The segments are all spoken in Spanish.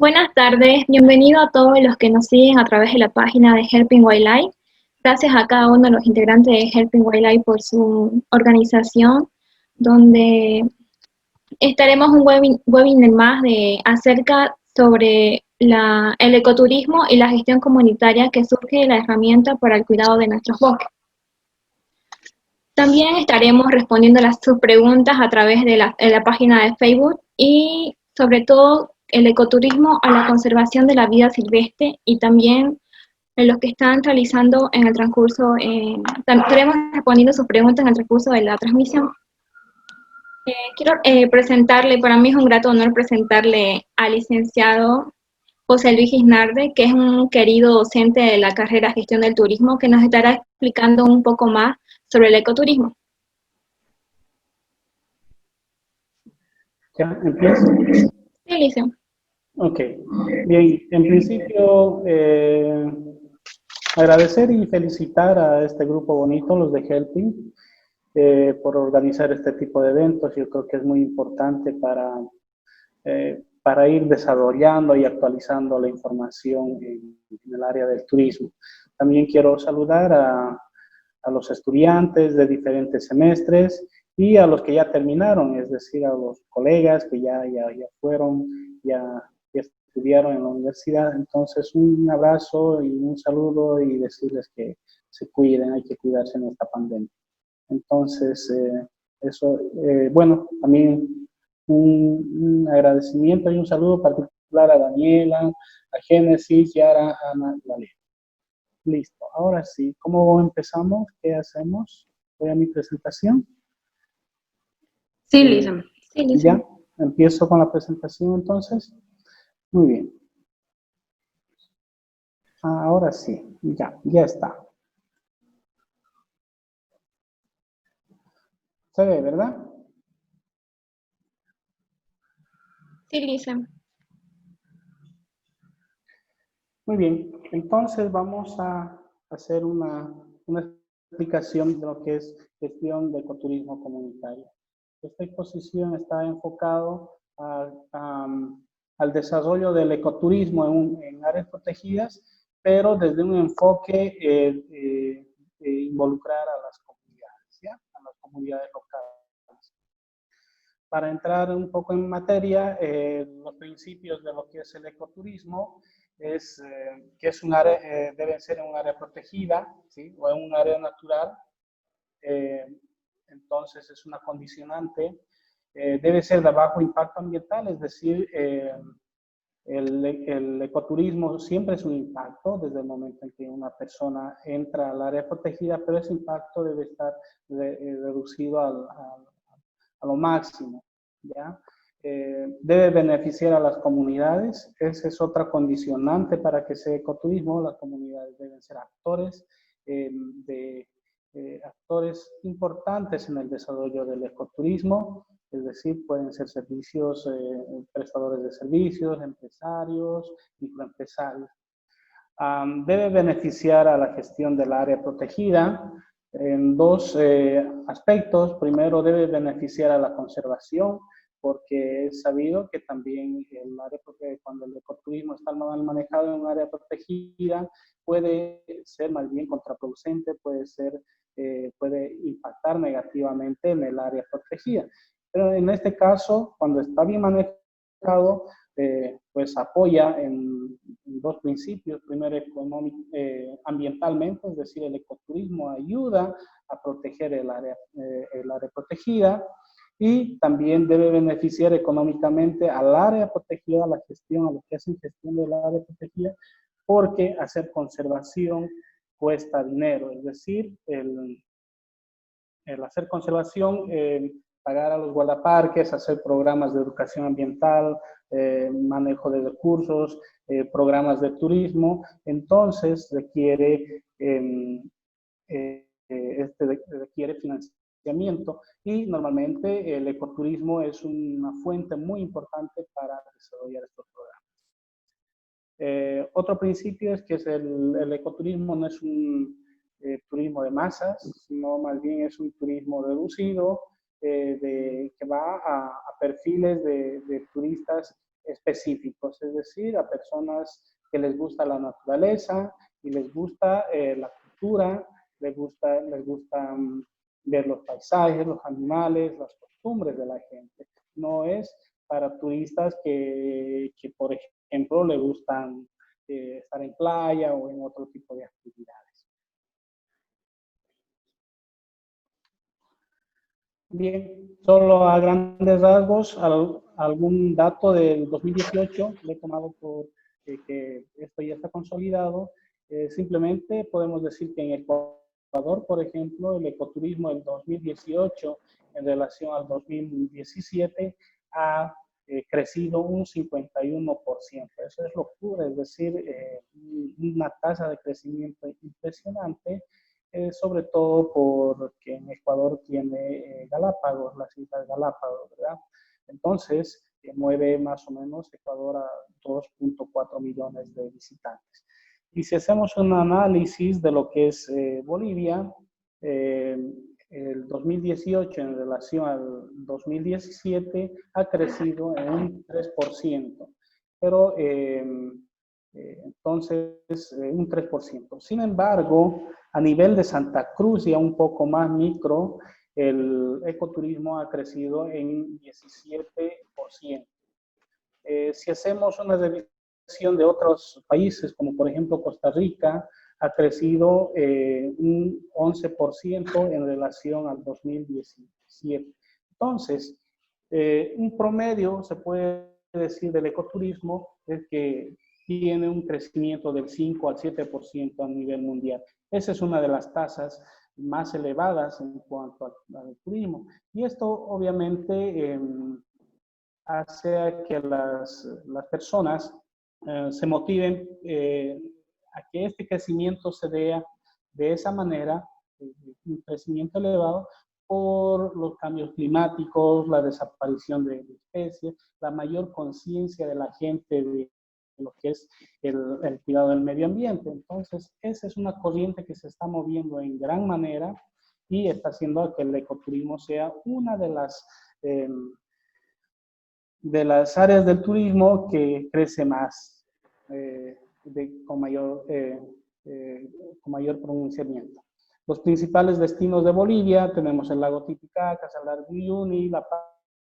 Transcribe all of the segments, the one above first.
Buenas tardes, bienvenido a todos los que nos siguen a través de la página de Helping Wildlife. Gracias a cada uno de los integrantes de Helping Wildlife por su organización, donde estaremos un webinar más acerca sobre el ecoturismo y la gestión comunitaria que surge de la herramienta para el cuidado de nuestros bosques. También estaremos respondiendo sus preguntas a través de la página de Facebook y sobre todo el ecoturismo a la conservación de la vida silvestre y también en los que están realizando en el transcurso, estaremos respondiendo sus preguntas en el transcurso de la transmisión. Quiero presentarle, para mí es un grato honor presentarle al licenciado José Luis Gisnarde, que es un querido docente de la carrera Gestión del Turismo, que nos estará explicando un poco más sobre el ecoturismo. ¿Ya empiezo? Sí, licenciado. Ok, bien, en principio agradecer y felicitar a este grupo bonito, los de Helping, por organizar este tipo de eventos. Yo creo que es muy importante para ir desarrollando y actualizando la información en el área del turismo. También quiero saludar a los estudiantes de diferentes semestres y a los que ya terminaron, es decir, a los colegas que ya fueron, ya estudiaron en la universidad. Entonces, un abrazo y un saludo y decirles que se cuiden, hay que cuidarse en esta pandemia. Entonces, bueno, también un agradecimiento y un saludo particular a Daniela, a Génesis, Yara, Ana y Valeria. Listo, ahora sí, ¿cómo empezamos? ¿Qué hacemos? Voy a mi presentación. Sí, licenciado. Sí, Ya, empiezo con la presentación entonces. Muy bien. Ahora sí, ya está. Se ve, ¿verdad? Sí, licenciado. Muy bien, entonces vamos a hacer una explicación de lo que es gestión de ecoturismo comunitario. Esta exposición está enfocado al desarrollo del ecoturismo en áreas protegidas, pero desde un enfoque involucrar a las comunidades, ¿ya? A las comunidades locales. Para entrar un poco en materia, los principios de lo que es el ecoturismo es que es un área, debe ser en un área protegida, ¿sí? O en un área natural. Entonces es una condicionante. Debe ser de bajo impacto ambiental, es decir, el ecoturismo siempre es un impacto desde el momento en que una persona entra al área protegida, pero ese impacto debe estar reducido a lo máximo, ¿ya? Debe beneficiar a las comunidades, esa es otra condicionante para que sea ecoturismo. Las comunidades deben ser actores, actores importantes en el desarrollo del ecoturismo, es decir, pueden ser servicios, prestadores de servicios, empresarios, microempresarios. Debe beneficiar a la gestión del área protegida en dos aspectos. Primero, debe beneficiar a la conservación, porque es sabido que también cuando el ecoturismo está mal manejado en un área protegida, puede ser más bien contraproducente, puede impactar negativamente en el área protegida. Pero en este caso, cuando está bien manejado, pues apoya en dos principios. Primero, ambientalmente, es decir, el ecoturismo ayuda a proteger el área protegida, y también debe beneficiar económicamente al área protegida, a la gestión, a los que hacen gestión del área protegida, porque hacer conservación cuesta dinero, es decir, el hacer conservación, pagar a los guardaparques, hacer programas de educación ambiental, manejo de recursos, programas de turismo, entonces requiere financiamiento, y normalmente el ecoturismo es una fuente muy importante para desarrollar estos programas. Otro principio es que el ecoturismo no es un turismo de masas, sino más bien es un turismo reducido, que va a perfiles de turistas específicos, es decir, a personas que les gusta la naturaleza y les gusta la cultura, les gusta ver los paisajes, los animales, las costumbres de la gente. No es para turistas que por ejemplo, le gustan estar en playa o en otro tipo de actividades. Bien, solo a grandes rasgos, algún dato del 2018, lo he tomado por que esto ya está consolidado. Simplemente podemos decir que en Ecuador, por ejemplo, el ecoturismo del 2018 en relación al 2017 ha crecido un 51%. Eso es locura, es decir, una tasa de crecimiento impresionante, sobre todo porque en Ecuador tiene Galápagos, las Islas Galápagos, ¿verdad? Entonces, mueve más o menos Ecuador a 2.4 millones de visitantes. Y si hacemos un análisis de lo que es Bolivia, el 2018 en relación al 2017 ha crecido en un 3%, pero entonces un 3%. Sin embargo, a nivel de Santa Cruz y a un poco más micro, el ecoturismo ha crecido en 17%. Si hacemos una revisión de otros países, como por ejemplo Costa Rica, ha crecido un 11% en relación al 2017. Entonces, un promedio, se puede decir, del ecoturismo es que tiene un crecimiento del 5 al 7% a nivel mundial. Esa es una de las tasas más elevadas en cuanto al turismo. Y esto obviamente hace que las personas se motiven a que este crecimiento se dé de esa manera, un crecimiento elevado, por los cambios climáticos, la desaparición de especies, la mayor conciencia de la gente de lo que es el cuidado del medio ambiente. Entonces, esa es una corriente que se está moviendo en gran manera y está haciendo que el ecoturismo sea una de las áreas del turismo que crece más, con mayor pronunciamiento. Los principales destinos de Bolivia, tenemos el lago Titicaca, Salar de Uyuni, La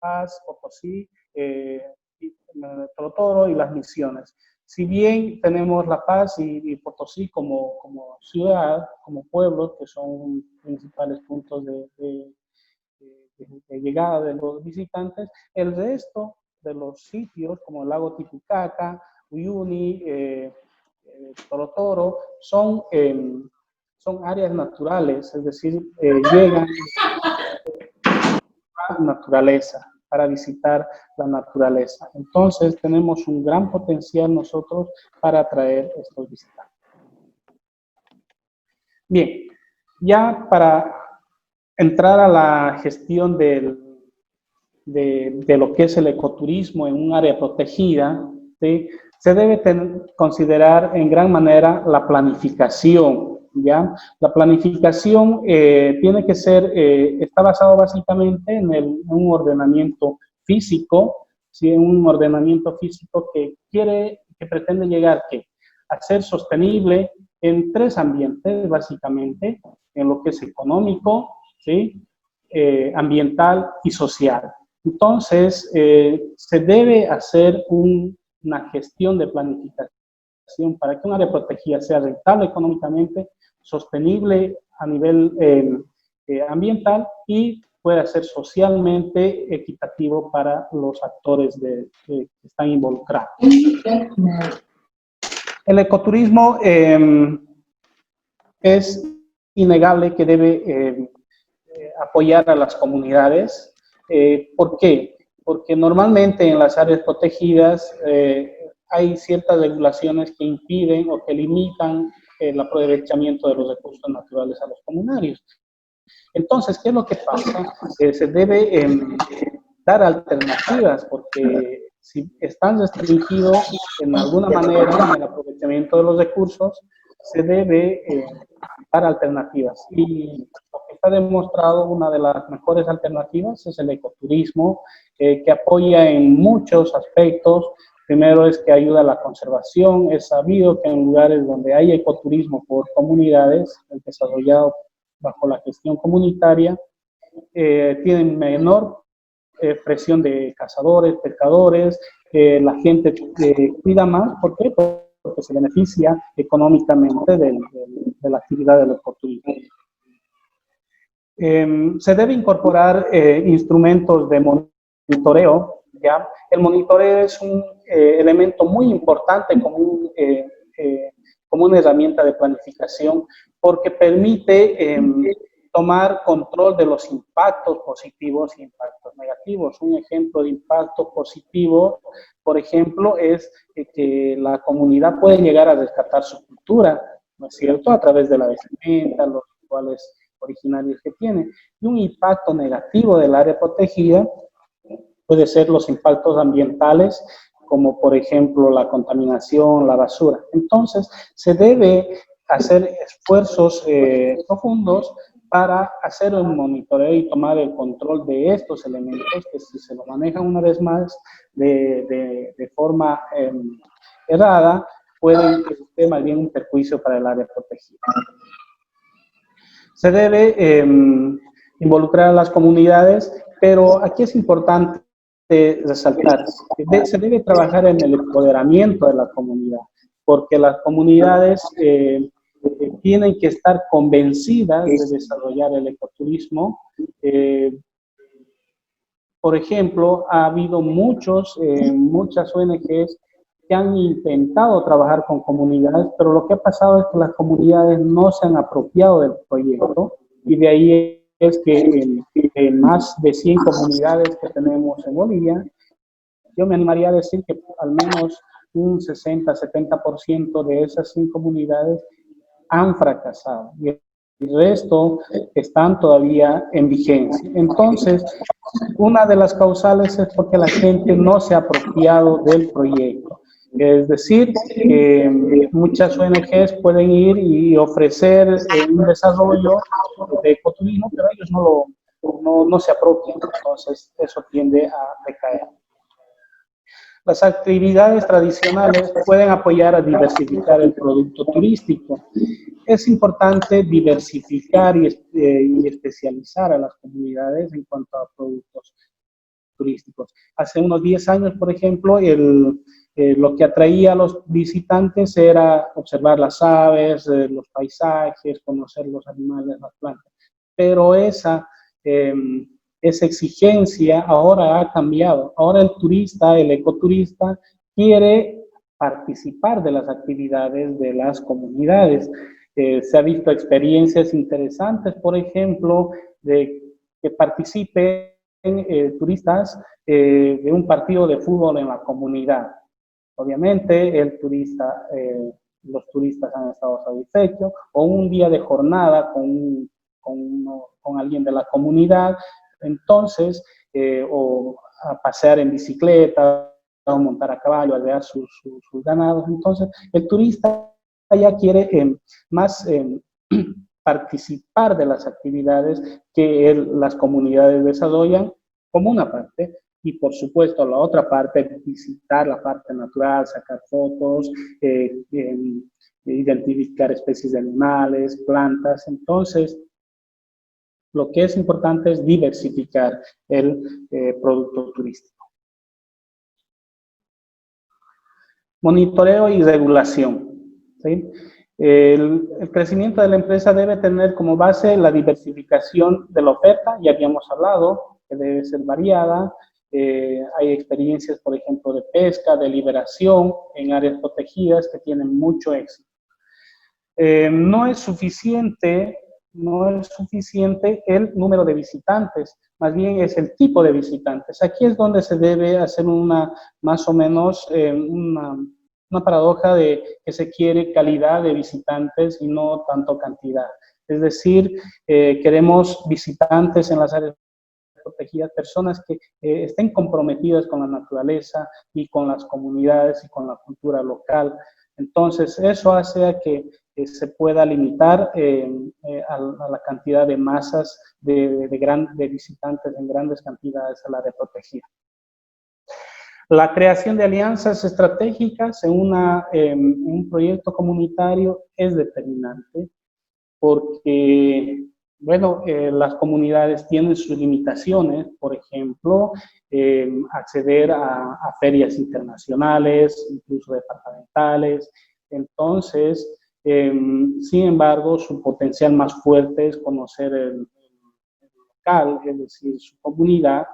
Paz, Potosí, Toro y las Misiones. Si bien tenemos La Paz y Potosí como ciudad, como pueblos, que son principales puntos de llegada de los visitantes, el resto de los sitios como el lago Titicaca, Uyuni, Toro, son áreas naturales, es decir, llegan a la naturaleza, para visitar la naturaleza. Entonces tenemos un gran potencial nosotros para atraer estos visitantes. Bien, ya para entrar a la gestión de lo que es el ecoturismo en un área protegida, ¿sí? Se debe considerar en gran manera la planificación, ¿ya? La planificación tiene que ser, está basado básicamente en un ordenamiento físico, ¿sí? Un ordenamiento físico que pretende llegar a ser sostenible en tres ambientes, básicamente, en lo que es económico, ¿sí? Ambiental y social. Entonces, se debe hacer una gestión de planificación para que un área protegida sea rentable económicamente, sostenible a nivel ambiental y pueda ser socialmente equitativo para los actores que están involucrados. El ecoturismo es innegable que debe apoyar a las comunidades. ¿Por qué? Porque normalmente en las áreas protegidas hay ciertas regulaciones que impiden o que limitan el aprovechamiento de los recursos naturales a los comunarios. Entonces, ¿qué es lo que pasa? Se debe dar alternativas, porque si están restringidos en alguna manera en el aprovechamiento de los recursos, se debe dar alternativas. Y lo que está demostrado, una de las mejores alternativas es el ecoturismo, que apoya en muchos aspectos Primero es que ayuda a la conservación. Es sabido que en lugares donde hay ecoturismo por comunidades, desarrollado bajo la gestión comunitaria, tienen menor presión de cazadores, pescadores, la gente cuida más. ¿Por qué? Porque se beneficia económicamente de la actividad del ecoturismo. Se debe incorporar instrumentos de monitoreo, ¿ya? El monitoreo es un elemento muy importante como una herramienta de planificación, porque permite tomar control de los impactos positivos y impactos negativos. Un ejemplo de impacto positivo, por ejemplo, es que la comunidad puede llegar a rescatar su cultura, ¿no es cierto?, a través de la vestimenta, los rituales originarios que tiene. Y un impacto negativo del área protegida puede ser los impactos ambientales, como por ejemplo la contaminación, la basura. Entonces, se debe hacer esfuerzos profundos para hacer un monitoreo y tomar el control de estos elementos, que si se lo manejan una vez más de forma errada, pueden ser más bien un perjuicio para el área protegida. Se debe involucrar a las comunidades, pero aquí es importante resaltar, se debe trabajar en el empoderamiento de la comunidad, porque las comunidades tienen que estar convencidas de desarrollar el ecoturismo. Por ejemplo, ha habido muchas ONGs que han intentado trabajar con comunidades, pero lo que ha pasado es que las comunidades no se han apropiado del proyecto, y de ahí es que en más de 100 comunidades que tenemos en Bolivia, yo me animaría a decir que al menos un 60-70% de esas 100 comunidades han fracasado, y el resto están todavía en vigencia. Entonces, una de las causales es porque la gente no se ha apropiado del proyecto. Es decir, muchas ONGs pueden ir y ofrecer un desarrollo de ecoturismo, pero ellos no se apropian, entonces eso tiende a decaer. Las actividades tradicionales pueden apoyar a diversificar el producto turístico. Es importante diversificar y especializar a las comunidades en cuanto a productos turísticos. Hace unos 10 años, por ejemplo, lo que atraía a los visitantes era observar las aves, los paisajes, conocer los animales, las plantas. Pero esa exigencia ahora ha cambiado. Ahora el turista, el ecoturista, quiere participar de las actividades de las comunidades. Se ha visto experiencias interesantes, por ejemplo, de que participen turistas de un partido de fútbol en la comunidad. Obviamente los turistas han estado satisfechos, o un día de jornada con alguien de la comunidad, entonces, o a pasear en bicicleta, o montar a caballo, a llevar sus ganados. Entonces, el turista ya quiere más participar de las actividades que las comunidades desarrollan como una parte, y por supuesto la otra parte, visitar la parte natural, sacar fotos, identificar especies de animales, plantas. Entonces, lo que es importante es diversificar el producto turístico. Monitoreo y regulación, ¿sí? El crecimiento de la empresa debe tener como base la diversificación de la oferta. Ya habíamos hablado que debe ser variada. Hay experiencias, por ejemplo, de pesca, de liberación en áreas protegidas que tienen mucho éxito. No es suficiente el número de visitantes, más bien es el tipo de visitantes. Aquí es donde se debe hacer más o menos una paradoja de que se quiere calidad de visitantes y no tanto cantidad. Es decir, queremos visitantes en las áreas protegidas, personas que estén comprometidas con la naturaleza y con las comunidades y con la cultura local. Entonces, eso hace a que se pueda limitar a la cantidad de masas de visitantes en grandes cantidades al área protegida. La creación de alianzas estratégicas en un proyecto comunitario es determinante porque, bueno, las comunidades tienen sus limitaciones, por ejemplo, acceder a ferias internacionales, incluso departamentales. Entonces, sin embargo, su potencial más fuerte es conocer el local, es decir, su comunidad.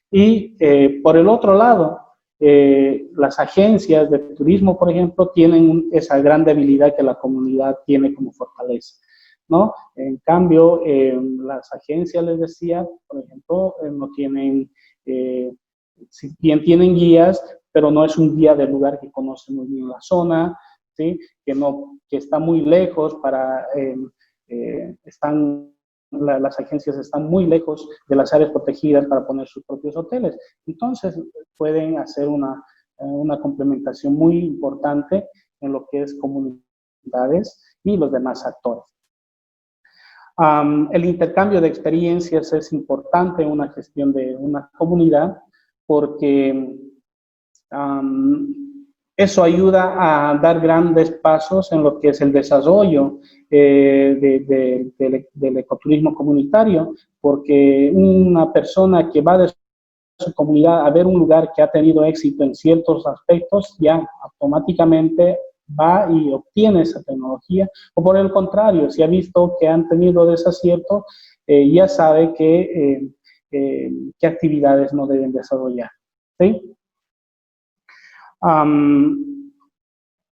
Y por el otro lado, las agencias de turismo, por ejemplo, tienen esa gran debilidad que la comunidad tiene como fortaleza, ¿no? En cambio, las agencias, les decía, por ejemplo, no tienen, si bien tienen guías, pero no es un guía del lugar que conoce muy bien la zona, ¿sí? Que está muy lejos las agencias están muy lejos de las áreas protegidas para poner sus propios hoteles. Entonces, pueden hacer una complementación muy importante en lo que es comunidades y los demás actores. El intercambio de experiencias es importante en una gestión de una comunidad porque eso ayuda a dar grandes pasos en lo que es el desarrollo del ecoturismo comunitario, porque una persona que va de su comunidad a ver un lugar que ha tenido éxito en ciertos aspectos, ya automáticamente va y obtiene esa tecnología, o por el contrario, si ha visto que han tenido desacierto, ya sabe qué actividades no deben desarrollar, ¿sí?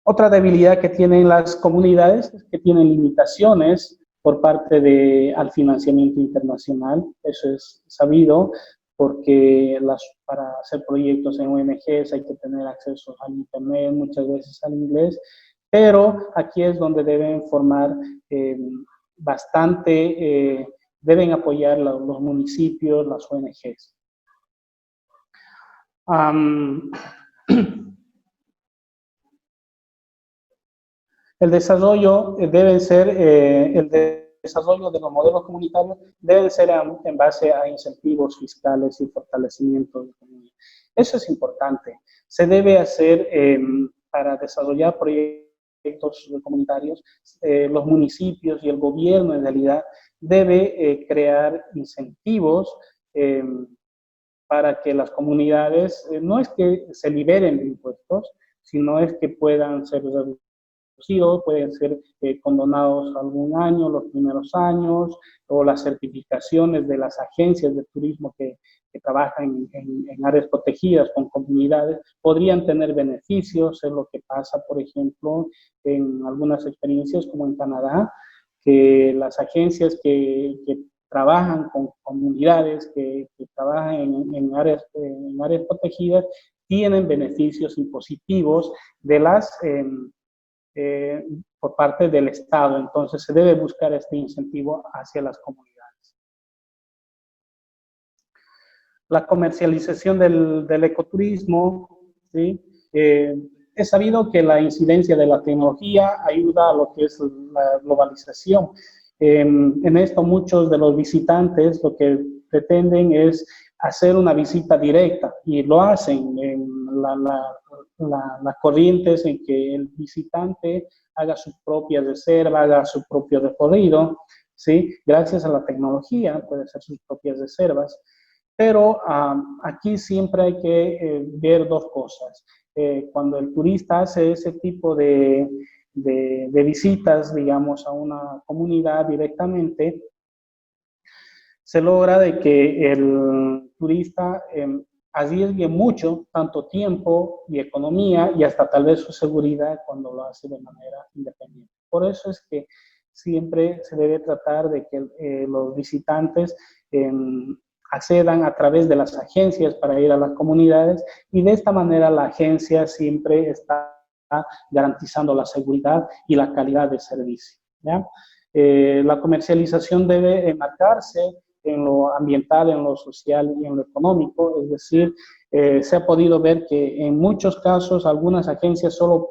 Otra debilidad que tienen las comunidades es que tienen limitaciones por parte al financiamiento internacional. Eso es sabido porque para hacer proyectos en ONGs hay que tener acceso al internet, muchas veces al inglés, pero aquí es donde deben formar deben apoyar los municipios, las ONGs. El desarrollo el desarrollo de los modelos comunitarios debe ser en base a incentivos fiscales y fortalecimiento de comunidad. Eso es importante. Se debe hacer para desarrollar proyectos comunitarios, los municipios y el gobierno en realidad debe crear incentivos para que las comunidades, no es que se liberen de impuestos, sino es que puedan ser pueden ser condonados algún año, los primeros años, o las certificaciones de las agencias de turismo que trabajan en áreas protegidas con comunidades, podrían tener beneficios, es lo que pasa, por ejemplo, en algunas experiencias como en Canadá, que las agencias que trabajan con comunidades, que trabajan en áreas protegidas, tienen beneficios impositivos de por parte del Estado. Entonces se debe buscar este incentivo hacia las comunidades. La comercialización del ecoturismo, ¿sí? Es sabido que la incidencia de la tecnología ayuda a lo que es la globalización. En esto muchos de los visitantes lo que pretenden es hacer una visita directa y lo hacen. La corriente es en que el visitante haga su propia reserva, haga su propio recorrido, ¿sí? Gracias a la tecnología puede hacer sus propias reservas, pero aquí siempre hay que ver dos cosas. Cuando el turista hace ese tipo de visitas, digamos, a una comunidad directamente, se logra de que el turista arriesgue mucho, tanto tiempo y economía, y hasta tal vez su seguridad cuando lo hace de manera independiente. Por eso es que siempre se debe tratar de que los visitantes accedan a través de las agencias para ir a las comunidades, y de esta manera la agencia siempre está garantizando la seguridad y la calidad de servicio, ¿ya? La comercialización debe enmarcarse en lo ambiental, en lo social y en lo económico, es decir, se ha podido ver que en muchos casos algunas agencias solo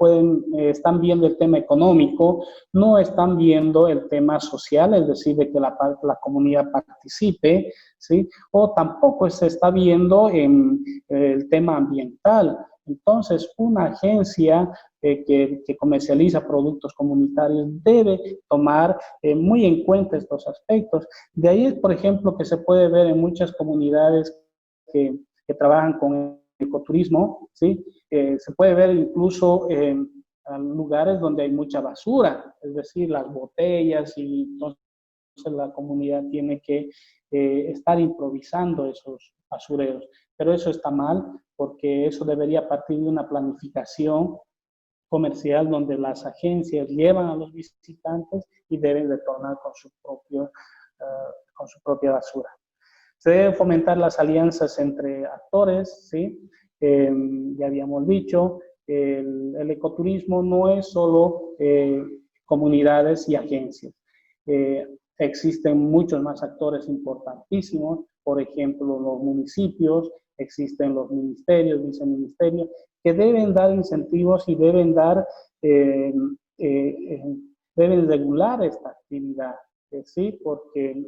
están viendo el tema económico, no están viendo el tema social, es decir, de que la comunidad participe, ¿sí? O tampoco se está viendo en el tema ambiental. Entonces, una agencia que comercializa productos comunitarios debe tomar muy en cuenta estos aspectos. De ahí, por ejemplo, que se puede ver en muchas comunidades que trabajan con ecoturismo, ¿sí? Se puede ver incluso en lugares donde hay mucha basura, es decir, las botellas, y entonces la comunidad tiene que estar improvisando esos basureros. Pero eso está mal, porque eso debería partir de una planificación comercial donde las agencias llevan a los visitantes y deben retornar con su propia basura. Se deben fomentar las alianzas entre actores, ¿sí? Ya habíamos dicho, el ecoturismo no es solo comunidades y agencias. Existen muchos más actores importantísimos, por ejemplo, los municipios, existen los ministerios, viceministerios, que deben dar incentivos y deben deben regular esta actividad, ¿sí? Porque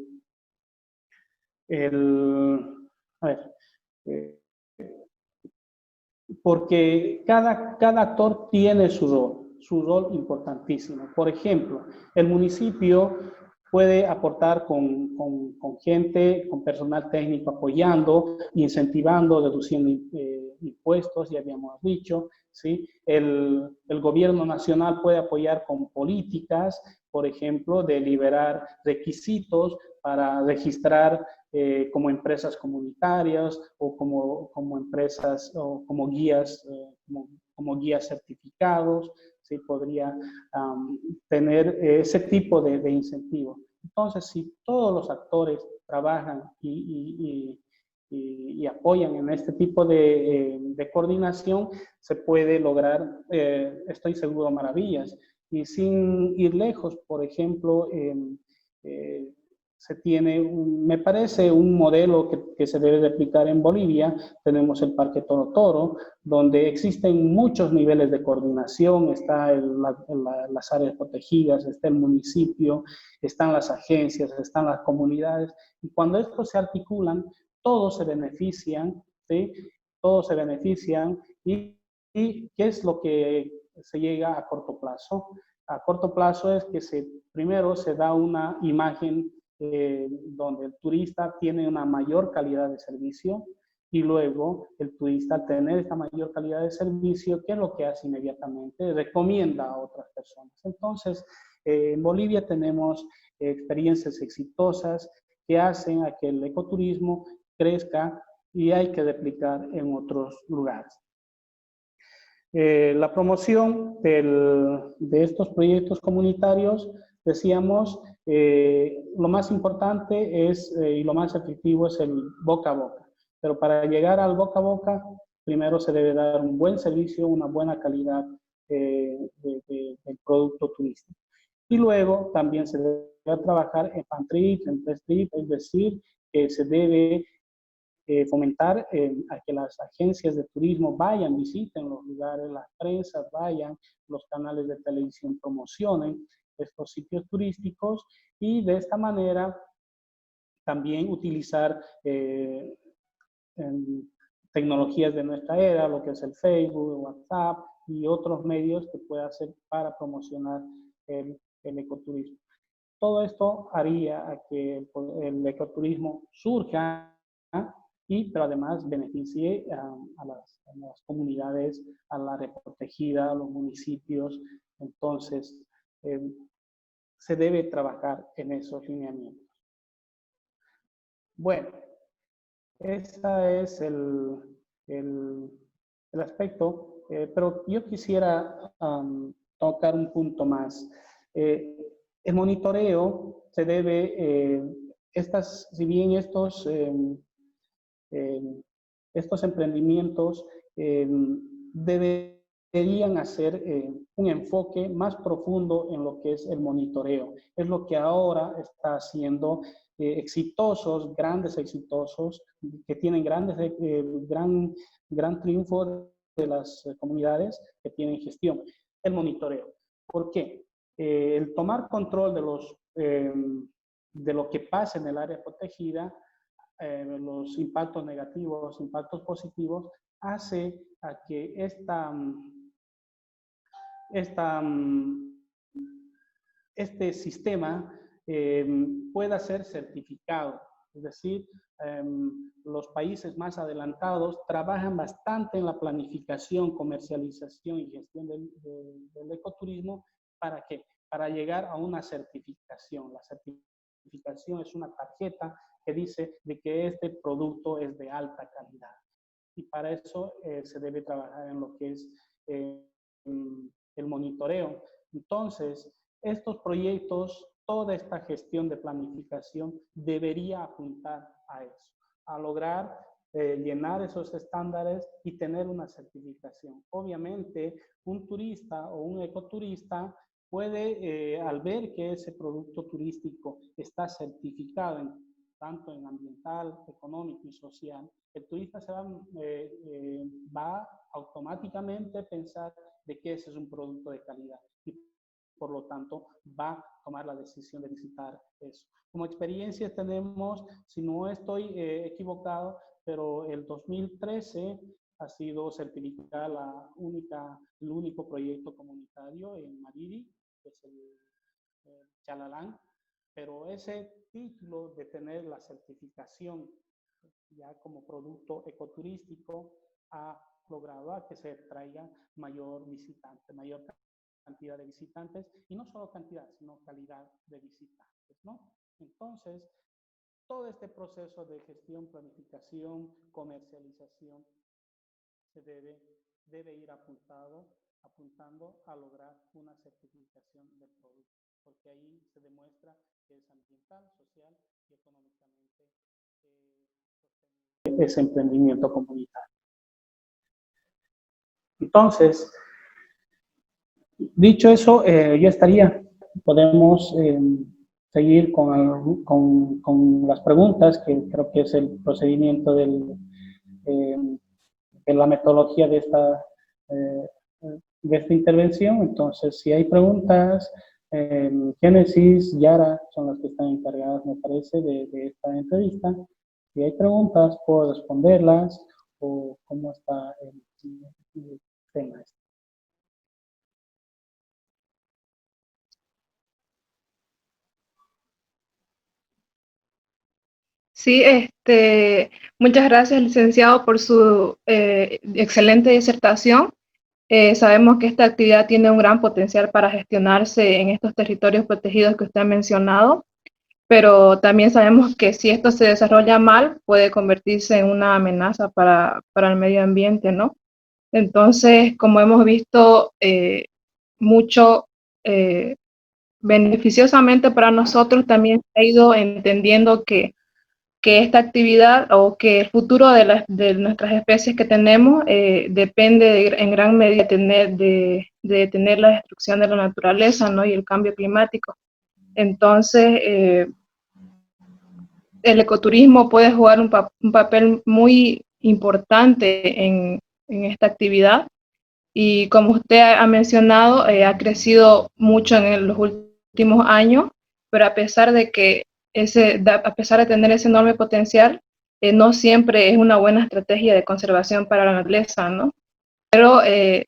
a ver, eh, porque cada actor tiene su rol importantísimo. Por ejemplo, el municipio puede aportar con gente, con personal técnico apoyando, incentivando, reduciendo impuestos, ya habíamos dicho, ¿sí? El gobierno nacional puede apoyar con políticas, por ejemplo, de liberar requisitos para registrar como empresas comunitarias o como empresas o como guías, como guías certificados, ¿sí? Podría tener ese tipo de incentivos. Entonces, si todos los actores trabajan y apoyan en este tipo de coordinación, se puede lograr, estoy seguro, maravillas. Y sin ir lejos, por ejemplo, se tiene, me parece, un modelo que se debe de aplicar en Bolivia. Tenemos el Parque Toro Toro, donde existen muchos niveles de coordinación, está las áreas protegidas, está el municipio, están las agencias, están las comunidades, y cuando estos se articulan, todos se benefician, ¿sí? Todos se benefician, y ¿qué es lo que se llega a corto plazo? A corto plazo es que primero se da una imagen donde el turista tiene una mayor calidad de servicio, y luego el turista, al tener esta mayor calidad de servicio, ¿qué es lo que hace inmediatamente? Recomienda a otras personas. Entonces, en Bolivia tenemos experiencias exitosas que hacen a que el ecoturismo crezca, y hay que replicar en otros lugares. La promoción de estos proyectos comunitarios, decíamos, lo más importante es, y lo más efectivo es el boca a boca. Pero para llegar al boca a boca, primero se debe dar un buen servicio, una buena calidad del producto turístico. Y luego también se debe trabajar en fan trip, en press trip, es decir, que se debe fomentar a que las agencias de turismo vayan, visiten los lugares, las prensas vayan, los canales de televisión promocionen estos sitios turísticos, y de esta manera también utilizar tecnologías de nuestra era, lo que es el Facebook, WhatsApp y otros medios que pueda hacer para promocionar el ecoturismo. Todo esto haría a que el ecoturismo surja, pero además beneficie a las comunidades, a la área protegida, a los municipios. Entonces, se debe trabajar en esos lineamientos. Bueno, ese es el aspecto, pero yo quisiera tocar un punto más. El monitoreo se debe, si bien estos emprendimientos deberían hacer un enfoque más profundo en lo que es el monitoreo. Es lo que ahora está haciendo exitosos, grandes exitosos, que tienen gran triunfo de las comunidades que tienen gestión. El monitoreo. ¿Por qué? El tomar control de lo que pasa en el área protegida, los impactos negativos, impactos positivos, hace a que este sistema pueda ser certificado. Es decir, los países más adelantados trabajan bastante en la planificación, comercialización y gestión del ecoturismo. ¿Para qué? Para llegar a una certificación. La certificación es una tarjeta que dice de que este producto es de alta calidad. Y para eso se debe trabajar en lo que es el monitoreo. Entonces, estos proyectos, toda esta gestión de planificación debería apuntar a eso, a lograr llenar esos estándares y tener una certificación. Obviamente, un turista o un ecoturista puede, al ver que ese producto turístico está certificado tanto en ambiental, económico y social, el turista va automáticamente a pensar de que ese es un producto de calidad y por lo tanto va a tomar la decisión de visitar eso. Como experiencias tenemos, si no estoy equivocado, pero el 2013 ha sido certificada el único proyecto comunitario en Mariri, que es el Chalalán, pero ese título de tener la certificación ya como producto ecoturístico ha logrado a que se traiga mayor cantidad de visitantes, y no solo cantidad, sino calidad de visitantes, ¿no? Entonces, todo este proceso de gestión, planificación, comercialización se debe ir apuntando a lograr una certificación del producto, porque ahí se demuestra que es ambiental, social y económicamente sostenible ese emprendimiento comunitario. Entonces, dicho eso, ya estaría. Podemos seguir con las preguntas, que creo que es el procedimiento de la metodología de esta intervención. Entonces, si hay preguntas, Génesis, Yara son las que están encargadas, me parece, de esta entrevista. Si hay preguntas, puedo responderlas, o cómo está el tema. Sí, muchas gracias, licenciado, por su excelente disertación. Sabemos que esta actividad tiene un gran potencial para gestionarse en estos territorios protegidos que usted ha mencionado, pero también sabemos que si esto se desarrolla mal, puede convertirse en una amenaza para el medio ambiente, ¿no? Entonces, como hemos visto, mucho beneficiosamente para nosotros, también se ha ido entendiendo que esta actividad o que el futuro de nuestras especies que tenemos depende en gran medida de detener la destrucción de la naturaleza, ¿no? Y el cambio climático. Entonces, el ecoturismo puede jugar un papel muy importante en esta actividad, y como usted ha mencionado, ha crecido mucho en los últimos años, pero a pesar de tener ese enorme potencial, no siempre es una buena estrategia de conservación para la naturaleza, ¿no? Pero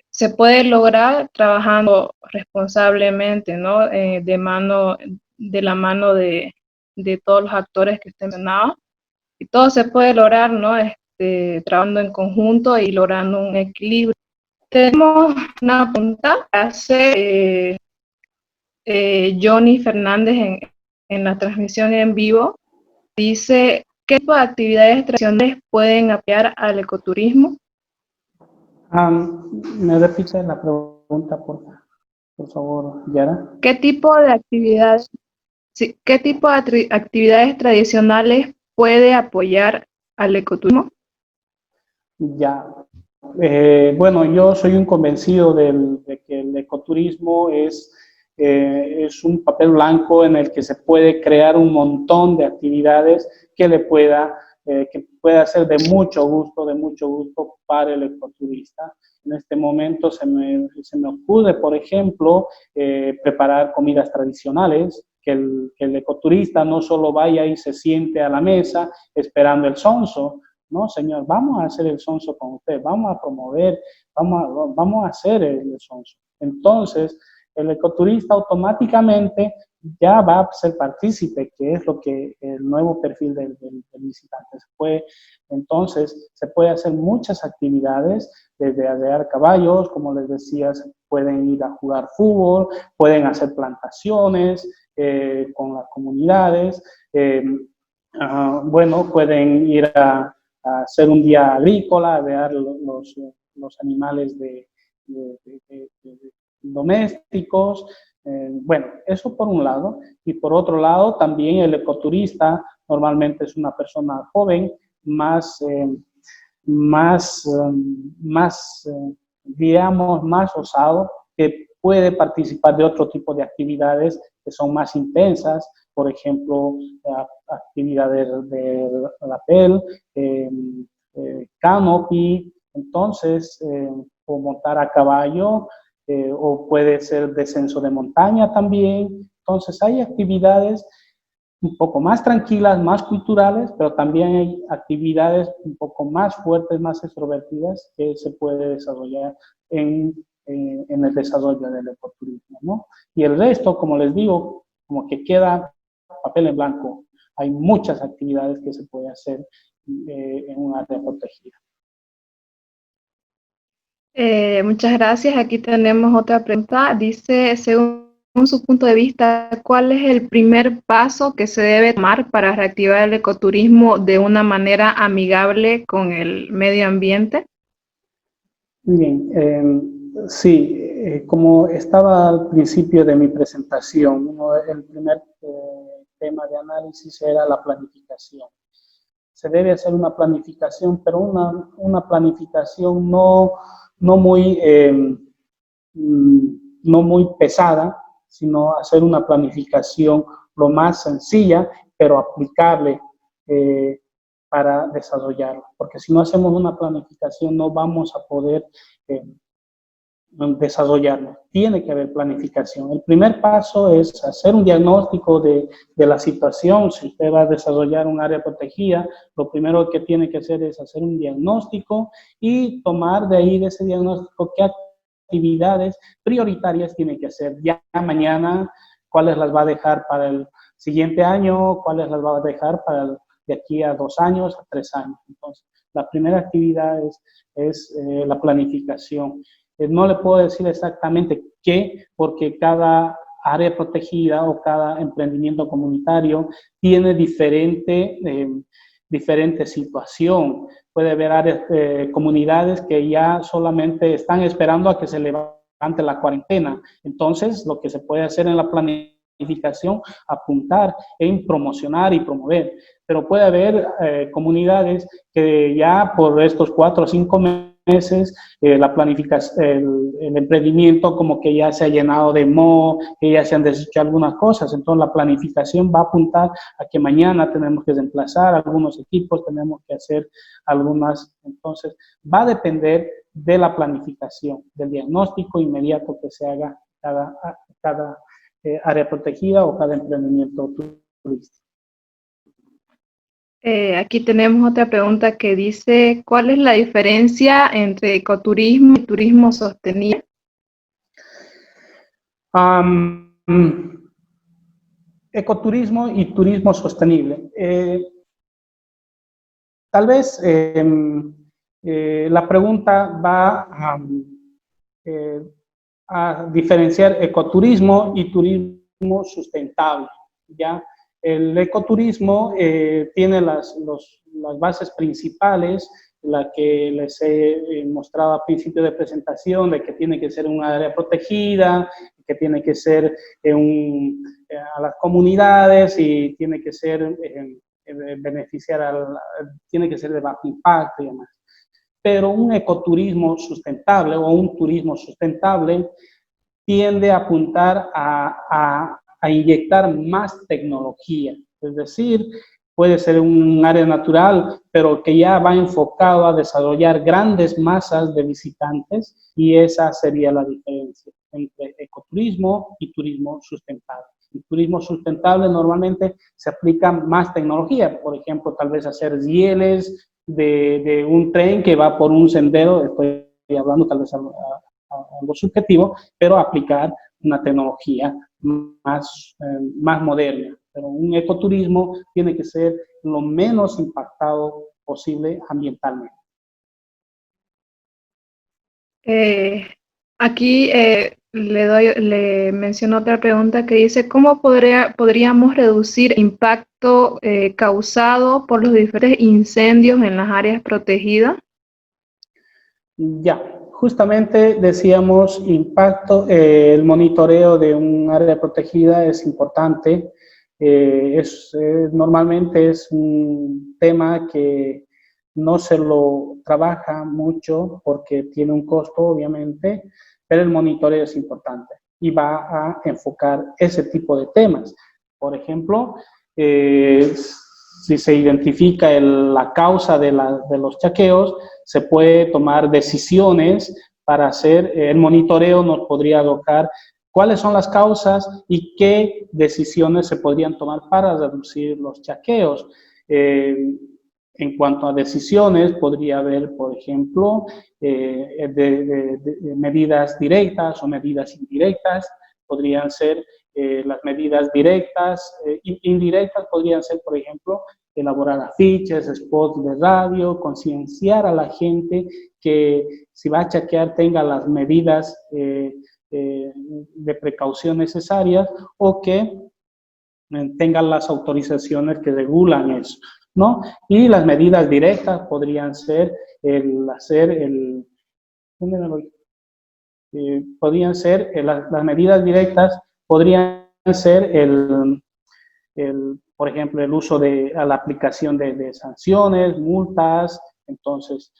se puede lograr trabajando responsablemente, ¿no? De la mano de todos los actores que usted mencionaba, y todo se puede lograr, ¿no? Trabajando en conjunto y logrando un equilibrio. Tenemos una pregunta, hace Johnny Fernández en la transmisión en vivo. Dice, ¿qué tipo de actividades tradicionales pueden apoyar al ecoturismo? ¿Me repite la pregunta, por favor, Yara? ¿Qué tipo de actividades tradicionales puede apoyar al ecoturismo? Ya. Bueno, yo soy un convencido de que el ecoturismo es es un papel blanco en el que se puede crear un montón de actividades que que pueda ser de mucho gusto para el ecoturista. En este momento se me ocurre, por ejemplo, preparar comidas tradicionales, que el ecoturista no solo vaya y se siente a la mesa esperando el sonso. No, señor, vamos a hacer el sonso con usted, vamos a promover, vamos a hacer el sonso. Entonces, el ecoturista automáticamente ya va a ser partícipe, que es lo que el nuevo perfil del visitante entonces se puede hacer muchas actividades, desde arrear caballos, como les decía, pueden ir a jugar fútbol, pueden hacer plantaciones con las comunidades, bueno, pueden ir a hacer un día agrícola, arrear los animales domésticos. Bueno, eso por un lado. Y por otro lado, también el ecoturista normalmente es una persona joven, digamos, más osado, que puede participar de otro tipo de actividades que son más intensas, por ejemplo, actividades de rappel, canopy, entonces, o montar a caballo, o puede ser descenso de montaña también. Entonces hay actividades un poco más tranquilas, más culturales, pero también hay actividades un poco más fuertes, más extrovertidas que se puede desarrollar en el desarrollo del ecoturismo, ¿no? Y el resto, como les digo, como que queda papel en blanco. Hay muchas actividades que se puede hacer en un área protegida. Muchas gracias. Aquí tenemos otra pregunta. Dice, según su punto de vista, ¿cuál es el primer paso que se debe tomar para reactivar el ecoturismo de una manera amigable con el medio ambiente? Bien, sí, como estaba al principio de mi presentación, el primer tema de análisis era la planificación. Se debe hacer una planificación, pero una planificación no muy pesada, sino hacer una planificación lo más sencilla, pero aplicable para desarrollarlo. Porque si no hacemos una planificación, no vamos a poder desarrollarlo. Tiene que haber planificación. El primer paso es hacer un diagnóstico de la situación. Si usted va a desarrollar un área protegida, lo primero que tiene que hacer es hacer un diagnóstico y tomar de ahí, de ese diagnóstico, qué actividades prioritarias tiene que hacer ya mañana, cuáles las va a dejar para el siguiente año, cuáles las va a dejar de aquí a 2 años, a 3 años. Entonces, la primera actividad es la planificación. No le puedo decir exactamente qué, porque cada área protegida o cada emprendimiento comunitario tiene diferente situación. Puede haber áreas, comunidades que ya solamente están esperando a que se levante la cuarentena. Entonces, lo que se puede hacer en la planificación, apuntar en promocionar y promover. Pero puede haber comunidades que ya por estos 4 o 5 meses, la planificación, el emprendimiento como que ya se ha llenado de moho, que ya se han deshecho algunas cosas. Entonces la planificación va a apuntar a que mañana tenemos que reemplazar algunos equipos, tenemos que hacer algunas. Entonces va a depender de la planificación, del diagnóstico inmediato que se haga cada área protegida o cada emprendimiento turístico. Aquí tenemos otra pregunta que dice, ¿cuál es la diferencia entre ecoturismo y turismo sostenible? Ecoturismo y turismo sostenible. Tal vez la pregunta va a diferenciar ecoturismo y turismo sustentable, ¿ya? El ecoturismo tiene las bases principales, la que les he mostrado al principio de presentación, de que tiene que ser un área protegida, que tiene que ser a las comunidades y tiene que ser tiene que ser de bajo impacto y demás. Pero un ecoturismo sustentable o un turismo sustentable tiende a apuntar a inyectar más tecnología. Es decir, puede ser un área natural, pero que ya va enfocado a desarrollar grandes masas de visitantes, y esa sería la diferencia entre ecoturismo y turismo sustentable. El turismo sustentable normalmente se aplica más tecnología, por ejemplo, tal vez hacer rieles de un tren que va por un sendero, estoy hablando tal vez algo subjetivo, pero aplicar una tecnología más moderna. Pero un ecoturismo tiene que ser lo menos impactado posible ambientalmente. Aquí le menciono otra pregunta que dice, ¿cómo podríamos reducir impacto causado por los diferentes incendios en las áreas protegidas? Ya, justamente decíamos impacto, el monitoreo de un área protegida es importante. Normalmente es un tema que no se lo trabaja mucho porque tiene un costo, obviamente, pero el monitoreo es importante y va a enfocar ese tipo de temas. Por ejemplo, si se identifica la causa de los chaqueos, se puede tomar decisiones para hacer el monitoreo, nos podría alocar cuáles son las causas y qué decisiones se podrían tomar para reducir los chaqueos. En cuanto a decisiones, podría haber, por ejemplo, de medidas directas o medidas indirectas. Podrían ser las medidas directas, indirectas podrían ser, por ejemplo, elaborar afiches, spots de radio, concienciar a la gente que si va a chaquear tenga las medidas de precaución necesarias, o que tengan las autorizaciones que regulan eso, ¿no? Y las medidas directas podrían ser las medidas directas podrían ser por ejemplo, el uso a la aplicación de sanciones, multas. Entonces,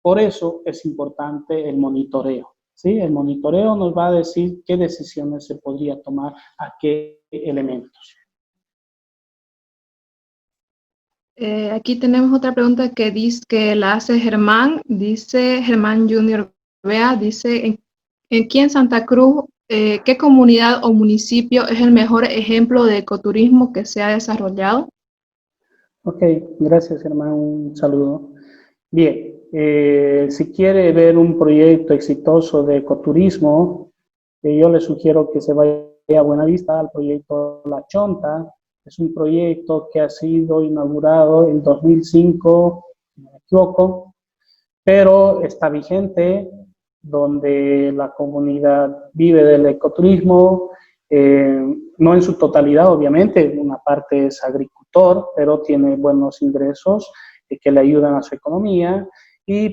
por eso es importante el monitoreo, ¿sí? El monitoreo nos va a decir qué decisiones se podría tomar, a qué elementos. Aquí tenemos otra pregunta que la hace Germán. Dice Germán Junior Bea, dice, aquí en Santa Cruz, ¿qué comunidad o municipio es el mejor ejemplo de ecoturismo que se ha desarrollado? Ok, gracias Germán, un saludo. Bien, si quiere ver un proyecto exitoso de ecoturismo, yo le sugiero que se vaya a Buenavista al proyecto La Chonta. Es un proyecto que ha sido inaugurado en 2005, si no me equivoco, pero está vigente, donde la comunidad vive del ecoturismo, no en su totalidad, obviamente, una parte es agricultor, pero tiene buenos ingresos que le ayudan a su economía,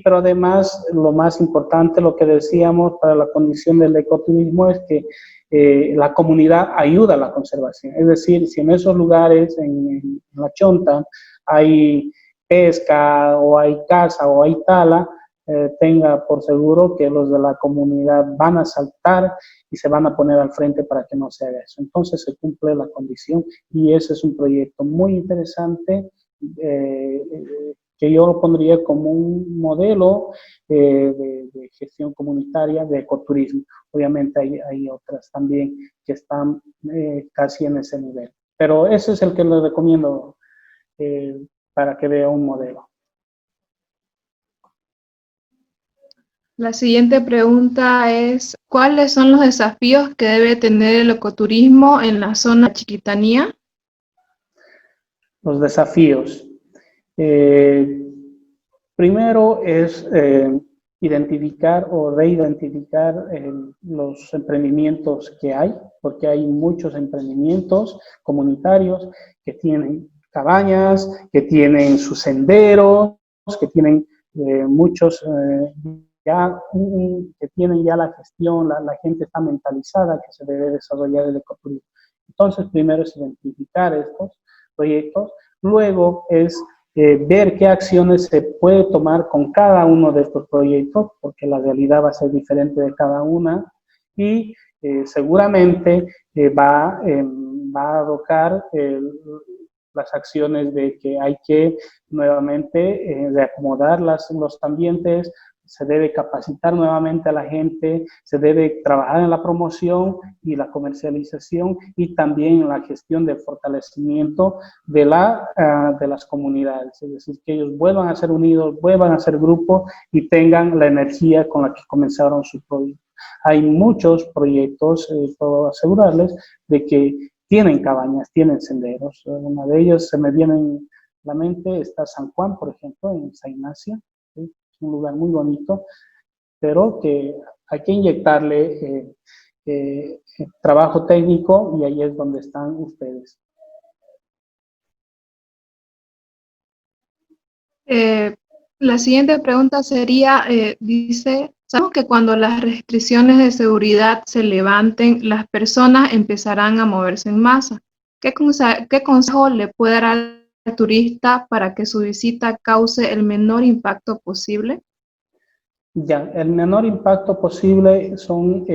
pero además, lo más importante, lo que decíamos para la condición del ecoturismo es que la comunidad ayuda a la conservación. Es decir, si en esos lugares, en La Chonta, hay pesca o hay caza o hay tala, tenga por seguro que los de la comunidad van a saltar y se van a poner al frente para que no se haga eso. Entonces se cumple la condición, y ese es un proyecto muy interesante que yo lo pondría como un modelo de gestión comunitaria de ecoturismo. Obviamente hay otras también que están casi en ese nivel, pero ese es el que les recomiendo para que vea un modelo. La siguiente pregunta es, ¿cuáles son los desafíos que debe tener el ecoturismo en la zona Chiquitanía? Los desafíos. Primero es identificar o reidentificar los emprendimientos que hay, porque hay muchos emprendimientos comunitarios que tienen cabañas, que tienen sus senderos, que tienen muchos que tienen ya la gestión, la gente está mentalizada que se debe desarrollar el ecoturismo. Entonces, primero es identificar estos proyectos, luego es ver qué acciones se puede tomar con cada uno de estos proyectos, porque la realidad va a ser diferente de cada una, y seguramente va a abocar las acciones de que hay que nuevamente reacomodar los ambientes, se debe capacitar nuevamente a la gente, se debe trabajar en la promoción y la comercialización y también en la gestión del fortalecimiento de las comunidades, es decir, que ellos vuelvan a ser unidos, vuelvan a ser grupos y tengan la energía con la que comenzaron su proyecto. Hay muchos proyectos, puedo asegurarles, de que tienen cabañas, tienen senderos. Una de ellos se me viene en la mente, está San Juan, por ejemplo, en San Ignacio, ¿sí? Es un lugar muy bonito, pero que hay que inyectarle trabajo técnico y ahí es donde están ustedes. La siguiente pregunta sería, dice, sabemos que cuando las restricciones de seguridad se levanten, las personas empezarán a moverse en masa. ¿Qué consejo le puede dar al turista para que su visita cause el menor impacto posible? Ya, el menor impacto posible son...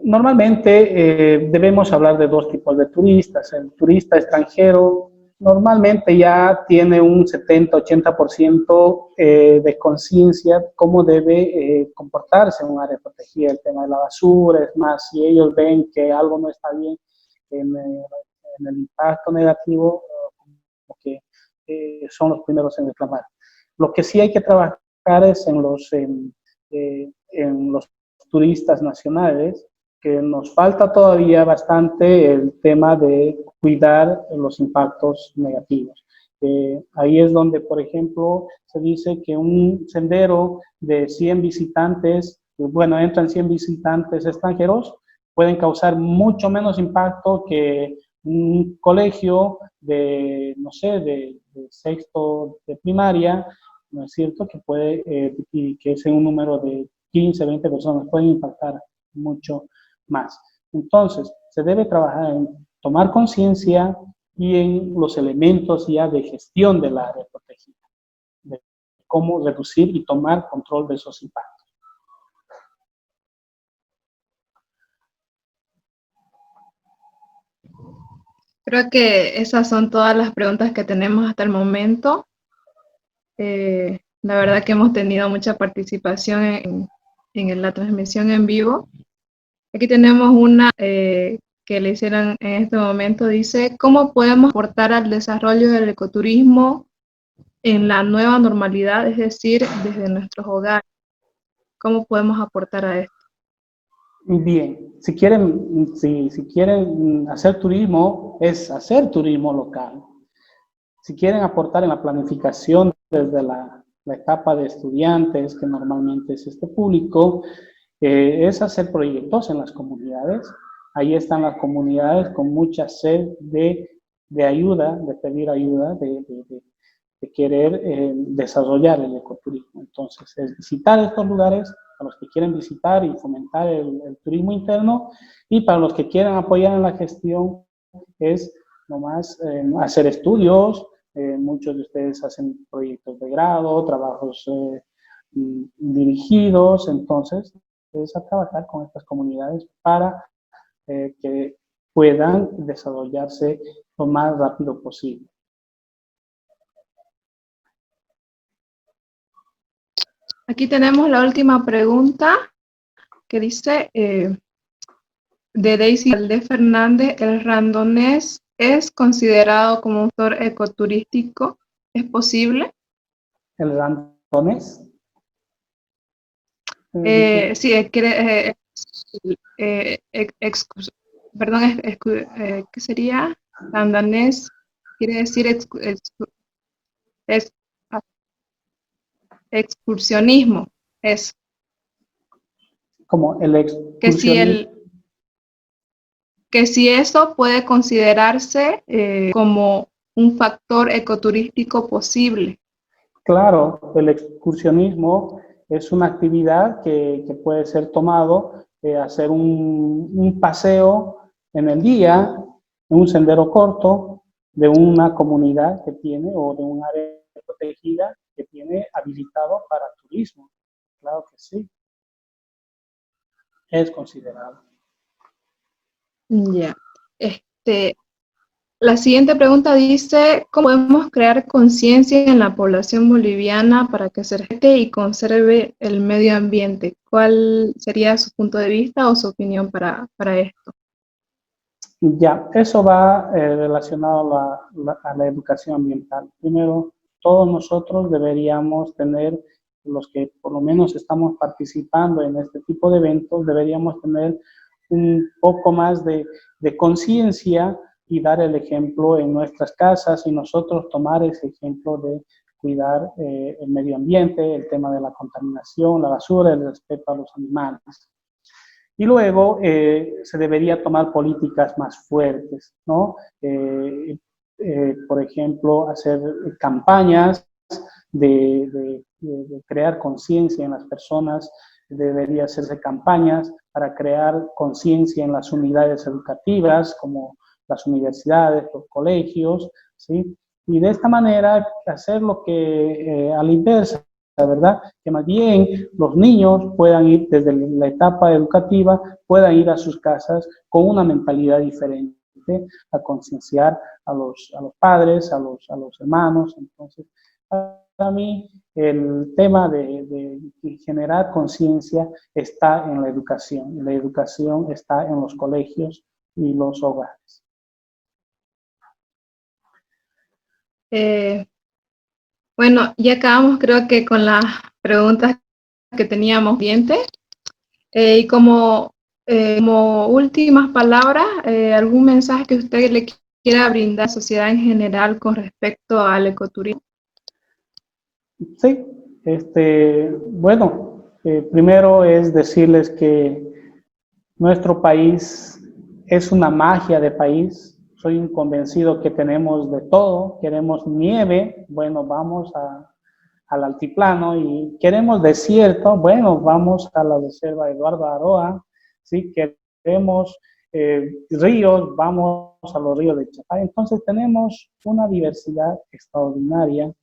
normalmente debemos hablar de dos tipos de turistas. El turista extranjero normalmente ya tiene un 70-80% de conciencia cómo debe comportarse en un área protegida, el tema de la basura. Es más, si ellos ven que algo no está bien en el impacto negativo, como que son los primeros en reclamar. Lo que sí hay que trabajar es en los turistas nacionales, que nos falta todavía bastante el tema de cuidar los impactos negativos. Ahí es donde, por ejemplo, se dice que un sendero de 100 visitantes, bueno, entran 100 visitantes extranjeros, pueden causar mucho menos impacto que un colegio de, no sé, de sexto de primaria, ¿no es cierto? Que puede, y que es en un número de 15, 20 personas, pueden impactar mucho más. Entonces, se debe trabajar en tomar conciencia y en los elementos ya de gestión del área protegida, de cómo reducir y tomar control de esos impactos. Creo que esas son todas las preguntas que tenemos hasta el momento. La verdad que hemos tenido mucha participación en la transmisión en vivo. Aquí tenemos una que le hicieron en este momento. Dice, ¿cómo podemos aportar al desarrollo del ecoturismo en la nueva normalidad? Es decir, desde nuestros hogares. ¿Cómo podemos aportar a esto? Bien, si quieren hacer turismo, es hacer turismo local. Si quieren aportar en la planificación desde la etapa de estudiantes, que normalmente es este público, es hacer proyectos en las comunidades. Ahí están las comunidades con mucha sed de ayuda, de pedir ayuda, de querer desarrollar el ecoturismo. Entonces, es visitar estos lugares a los que quieren visitar y fomentar el turismo interno, y para los que quieran apoyar en la gestión es nomás hacer estudios. Muchos de ustedes hacen proyectos de grado, trabajos dirigidos, entonces es a trabajar con estas comunidades para que puedan desarrollarse lo más rápido posible. Aquí tenemos la última pregunta que dice, de Daisy Valdés Fernández, ¿el randonés es considerado como un sector ecoturístico? ¿Es posible? ¿El randonés? Sí, perdón, ¿qué sería? Randonés quiere decir ex- excursionismo. Es como el que si excursionismo. que si eso puede considerarse como un factor ecoturístico posible. Claro, el excursionismo es una actividad que puede ser tomado, hacer un paseo en el día, en un sendero corto de una comunidad que tiene o de un área protegida que tiene habilitado para turismo. Claro que sí. es considerado. Ya. La siguiente pregunta dice, ¿cómo podemos crear conciencia en la población boliviana para que se respete y conserve el medio ambiente? ¿Cuál sería su punto de vista o su opinión para esto? Ya, eso va relacionado a la educación ambiental. Primero, todos nosotros deberíamos tener, los que por lo menos estamos participando en este tipo de eventos, deberíamos tener un poco más de conciencia y dar el ejemplo en nuestras casas y nosotros tomar ese ejemplo de cuidar el medio ambiente, el tema de la contaminación, la basura, el respeto a los animales. Y luego se debería tomar políticas más fuertes, ¿no? Por ejemplo, hacer campañas de crear conciencia en las personas, debería hacerse campañas para crear conciencia en las unidades educativas, como las universidades, los colegios, ¿sí? Y de esta manera hacer lo que a la inversa, ¿verdad? Que más bien los niños puedan ir desde la etapa educativa, puedan ir a sus casas con una mentalidad diferente, a concienciar a los padres, a los hermanos. Entonces, para mí, el tema de generar conciencia está en la educación, y la educación está en los colegios y los hogares. Bueno, ya acabamos creo que con las preguntas que teníamos pendientes. Y como últimas palabras, ¿algún mensaje que usted le quiera brindar a la sociedad en general con respecto al ecoturismo? Sí, bueno, primero es decirles que nuestro país es una magia de país. Soy un convencido que tenemos de todo. Queremos nieve, bueno, vamos al altiplano, y queremos desierto, bueno, vamos a la reserva Eduardo Aroa. ¿Sí? Queremos ríos, vamos a los ríos de Chapay. Entonces tenemos una diversidad extraordinaria,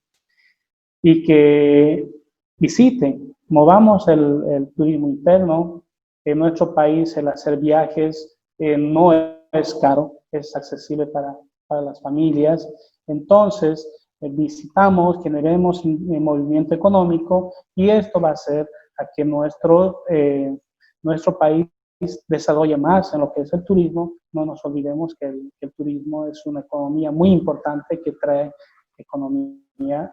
y que visiten, movamos el turismo interno. En nuestro país el hacer viajes no es caro, es accesible para las familias. Entonces, visitamos, generemos movimiento económico, y esto va a hacer a que nuestro país desarrolle más en lo que es el turismo. No nos olvidemos que el turismo es una economía muy importante que trae economía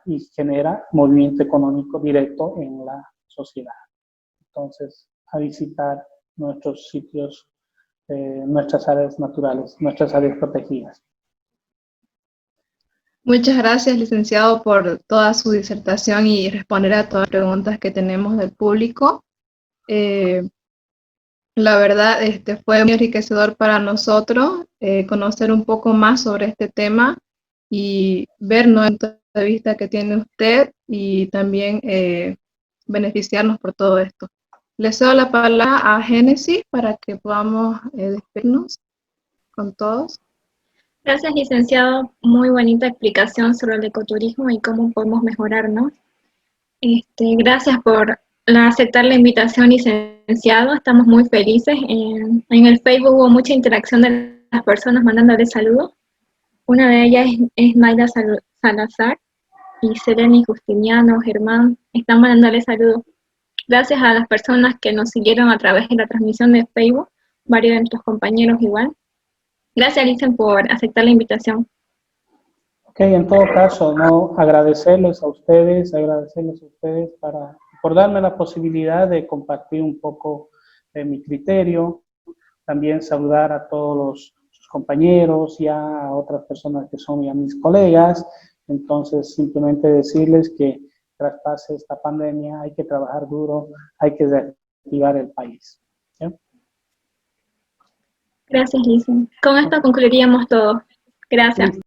y genera movimiento económico directo en la sociedad. Entonces, a visitar nuestros sitios, nuestras áreas naturales, nuestras áreas protegidas. Muchas gracias, licenciado, por toda su disertación y responder a todas las preguntas que tenemos del público. La verdad, fue muy enriquecedor para nosotros conocer un poco más sobre este tema y ver el punto de vista que tiene usted, y también beneficiarnos por todo esto. Le cedo la palabra a Génesis para que podamos despedirnos con todos. Gracias, licenciado. Muy bonita explicación sobre el ecoturismo y cómo podemos mejorarnos. Gracias por aceptar la invitación, licenciado. Estamos muy felices. En el Facebook hubo mucha interacción de las personas mandándole saludos. Una de ellas es Mayra Salazar, y Seleni Justiniano, Germán, están mandándole saludos. Gracias a las personas que nos siguieron a través de la transmisión de Facebook, varios de nuestros compañeros igual. Gracias, Licen, por aceptar la invitación. Ok, en todo caso, ¿no? agradecerles a ustedes por darme la posibilidad de compartir un poco de mi criterio. También saludar a todos sus compañeros y a otras personas que son ya mis colegas. Entonces, simplemente decirles que tras pase esta pandemia hay que trabajar duro, hay que reactivar el país. ¿Sí? Gracias, Licen. Con esto concluiríamos todo. Gracias.